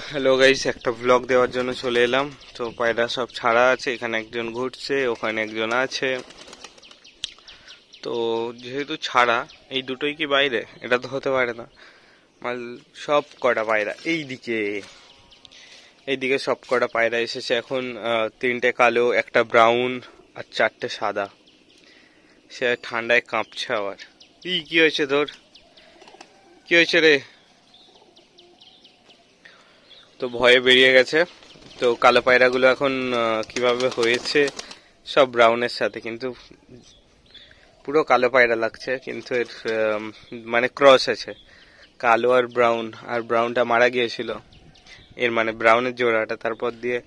Hello guys, একটা blog দেওয়ার জন্য চলে এলাম। তো পায়রা সব ছাড়া আছে, এখানে একজন ঘুরছে, ওখানে একজন আছে। তো যেহেতু ছাড়া, এই দুটোই কি বাইরে? এটা তো হতে পারে না। মাল সব কটা পায়রা এইদিকে সব কটা পায়রা এসেছে এখন। তিনটে কালো, একটা ব্রাউন আর চারটে সাদা। সে ঠান্ডায় কাঁপছে আবার। কি হয়েছে তোর? কি হয়েছে রে? তো ভয়ে বেরিয়ে গেছে। তো কালো পায়রাগুলো এখন কিভাবে হয়েছে সব ব্রাউনের সাথে, কিন্তু পুরো কালো পায়রা লাগছে, কিন্তু এর মানে ক্রস আছে কালো আর ব্রাউন, আর ব্রাউনটা মারা গিয়েছিল। এর মানে ব্রাউনের জোড়াটা তারপর দিয়ে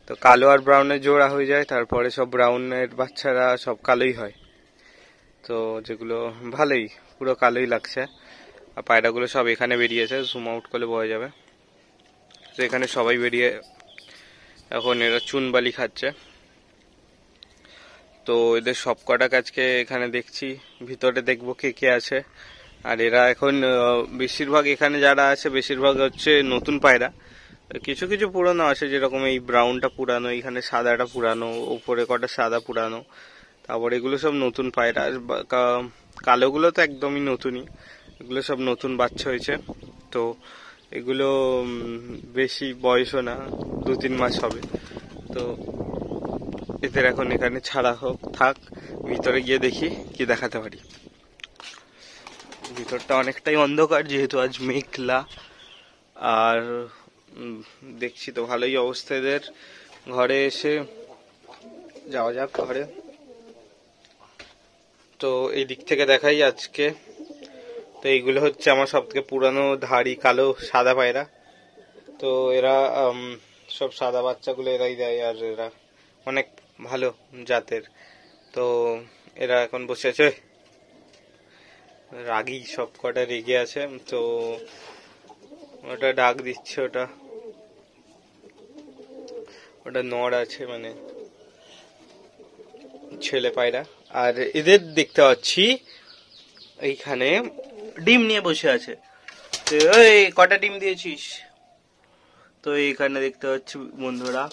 তো কালো আর ব্রাউনের জোড়া হয়ে যায়, তারপরে সব ব্রাউনের বাচ্চারা সব কালোই হয়। তো যেগুলো ভালোই, পুরো কালোই লাগছে। আর পায়রাগুলো সব এখানে বেরিয়েছে, জুম আউট করলে বোঝা যাবে। তো এখানে সবাই বেরিয়ে এখন এরা চুনবালি খাচ্ছে। তো এদের সব কটা আজকে এখানে দেখছি, ভিতরে দেখবো কে কে আছে। আর এরা এখন বেশিরভাগ এখানে যারা আছে বেশিরভাগ হচ্ছে নতুন পায়রা। কিছু কিছু পুরানো আছে, যেরকম এই ব্রাউনটা পুরানো, এখানে সাদাটা পুরানো, উপরে কটা সাদা পুরানো। তারপর এগুলো সব নতুন পায়রা। আর কালোগুলো তো একদমই নতুনই, এগুলো সব নতুন বাচ্চা হয়েছে। তো এগুলো বেশি বয়সও না, 2-3 মাস হবে। তো এদের এখন এখানে ছাড়া হোক, থাক। ভিতরে গিয়ে দেখি কি দেখাতে পারি। ভিতরটা অনেকটাই অন্ধকার, যেহেতু আজ মেঘলা। আর দেখছি তো ভালোই অবস্থা এদের। ঘরে এসে যাওয়া যাক ঘরে। তো এই দিক থেকে দেখাই আজকে। তো এইগুলো হচ্ছে আমার সব থেকে পুরানো ধাড়ি কালো সাদা পায়রা। তো এরা সব সাদা বাচ্চাগুলো এরাই দেয়, আর এরা অনেক ভালো জাতের। তো এরা এখন বসে আছে, রাগী সব কটা রেগে আছে। তো ওটা ডাক দিচ্ছে, ওটা নড় আছে, মানে ছেলে পায়রা। আর এদের দেখতে পাচ্ছি এইখানে ডিম নিয়ে বসে আছে। তো ওই কটা ডিম দিয়েছিস? তো এইখানে দেখতে পাচ্ছি বন্ধুরা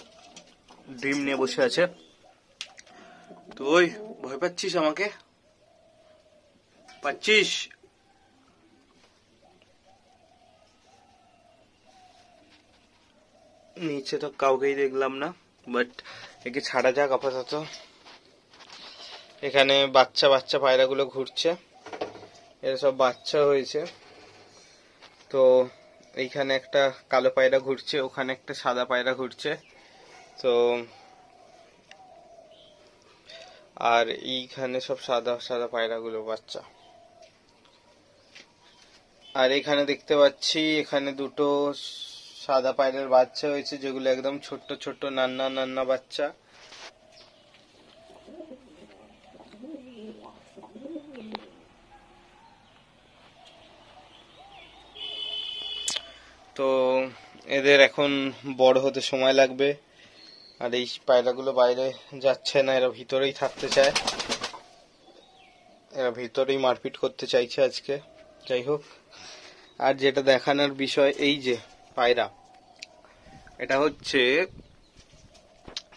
ডিম নিয়ে বসে আছে। তো ওই ভয় পাচ্ছিস আমাকে? পাচ্ছিস? নিচে তো কাউকেই দেখলাম না, বাট একে ছাড়া যাক আপাতত। এখানে বাচ্চা বাচ্চা পায়রাগুলো ঘুরছে, এরা সব বাচ্চা হয়েছে। তো এইখানে একটা কালো পায়রা ঘুরছে, ওখানে একটা সাদা পায়রা ঘুরছে। তো আর এইখানে সব সাদা সাদা পায়রাগুলো বাচ্চা। আর এখানে দেখতে পাচ্ছি এখানে দুটো সাদা পায়রার বাচ্চা হয়েছে, যেগুলো একদম ছোট্ট ছোট্ট নান্না নান্না বাচ্চা। তো এদের এখন বড় হতে সময় লাগবে। আর এই পায়রাগুলো বাইরে যাচ্ছে না, এরা ভিতরেই থাকতে চায়, এরা ভিতরেই মারপিট করতে চাইছে আজকে। যাই হোক, আর যেটা দেখানোর বিষয়, এই যে পায়রা, এটা হচ্ছে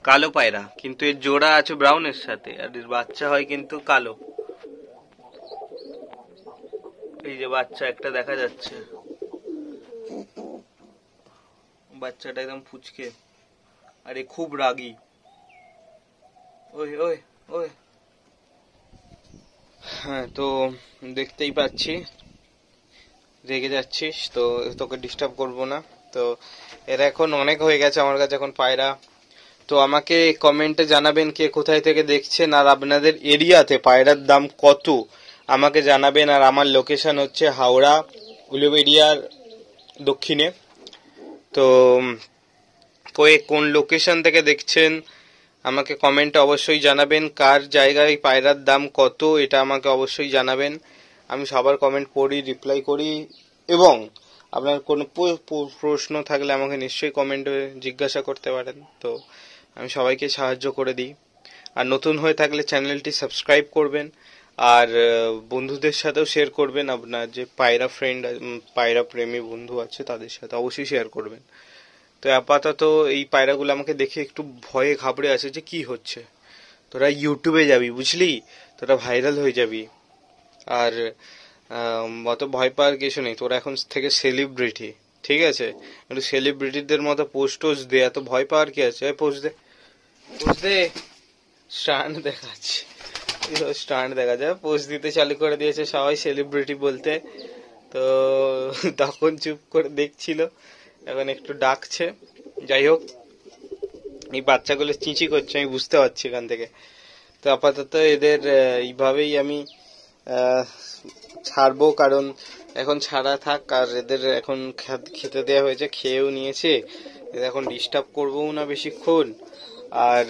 কালো পায়রা, কিন্তু এর জোড়া আছে ব্রাউনের সাথে, আর এর বাচ্চা হয় কিন্তু কালো। এই যে বাচ্চা একটা দেখা যাচ্ছে, বাচ্চাটা একদম ফুচকে, আর এ খুব রাগী। ওই ওই ওই হ্যাঁ, তো দেখতেই পাচ্ছি রেগে যাচ্ছিস, তো তোকে ডিস্টার্ব করবো না। তো এরা এখন অনেক হয়ে গেছে আমার কাছে এখন পায়রা। তো আমাকে কমেন্টে জানাবেন কে কোথায় থেকে দেখছেন, আর আপনাদের এরিয়াতে পায়রার দাম কত আমাকে জানাবেন। আর আমার লোকেশন হচ্ছে হাওড়া উলুবেড়িয়ার দক্ষিণে। তো কোন লোকেশন থেকে দেখছেন আমাকে কমেন্টে অবশ্যই জানাবেন। কার জায়গায় পায়রার দাম কত এটা আমাকে অবশ্যই জানাবেন। আমি সবার কমেন্ট পড়ি, রিপ্লাই করি, এবং আপনার কোনো প্রশ্ন থাকলে আমাকে নিশ্চয়ই কমেন্টে জিজ্ঞাসা করতে পারেন। তো আমি সবাইকে সাহায্য করে দিই। আর নতুন হয়ে থাকলে চ্যানেলটি সাবস্ক্রাইব করবেন, আর বন্ধুদের সাথেও শেয়ার করবেন, আপনার যে পায়রা ফ্রেন্ড পায়রা প্রেমী বন্ধু আছে তাদের সাথে অবশ্যই শেয়ার করবেন। তো আপাতত এই পায়রাগুলো আমাকে দেখে একটু ভয়ে ঘাবড়ে আছে যে কি হচ্ছে। তোরা ইউটিউবে যাবি বুঝলি, তোরা ভাইরাল হয়ে যাবি, আর অত ভয় পাওয়ার কিছু নেই, তোরা এখন থেকে সেলিব্রিটি, ঠিক আছে? একটু সেলিব্রিটিদের মতো পোস্ট টোস্ট দে, এত ভয় পাওয়ার কি আছে? পোস্ট দে, পোস্ট দে। স্টান্ট দেখাচ্ছে, স্টান্ট দেখা যায়, পোস্ট দিতে চালু করে দিয়েছে সবাই সেলিব্রিটি বলতে। তো তখন চুপ করে দেখছিল, এখন একটু ডাকছে। যাই হোক, এই বাচ্চাগুলো চিঁচি করছে, আমি বুঝতে পারছি এখান থেকে। তো আপাতত এদের এইভাবেই আমি ছাড়বো, কারণ এখন ছাড়া থাক। আর এদের এখন খেতে দেওয়া হয়েছে, খেয়েও নিয়েছে, এদের এখন ডিস্টার্ব করবো না বেশিক্ষণ। আর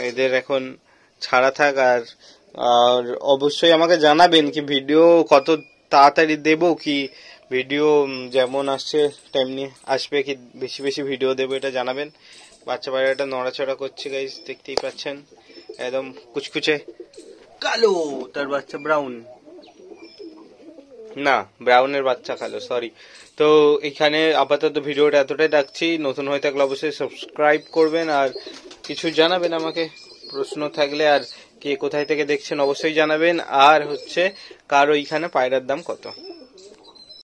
এদের এখন ছাড়া থাক। আর আর অবশ্যই আমাকে জানাবেন কি ভিডিও কত তাড়াতাড়ি দেব, কি ভিডিও যেমন আসছে তেমনি আসবে, কি বেশি বেশি ভিডিও দেবো এটা জানাবেন। বাচ্চা পায়রাটা নড়াচড়া করছে গাইস, দেখতেই পাচ্ছেন, একদম কুচকুচে কালো, তার বাচ্চা ব্রাউন, না ব্রাউনের বাচ্চা কালো, সরি। তো এখানে আপাতত ভিডিওটা এতটাই রাখছি। নতুন হয়ে থাকলে অবশ্যই সাবস্ক্রাইব করবেন, আর কিছু জানাবেন আমাকে প্রশ্ন থাকলে, আর কে কোথায় থেকে দেখছেন অবশ্যই জানাবেন। আর হচ্ছে কার ওইখানে পায়রার দাম কত।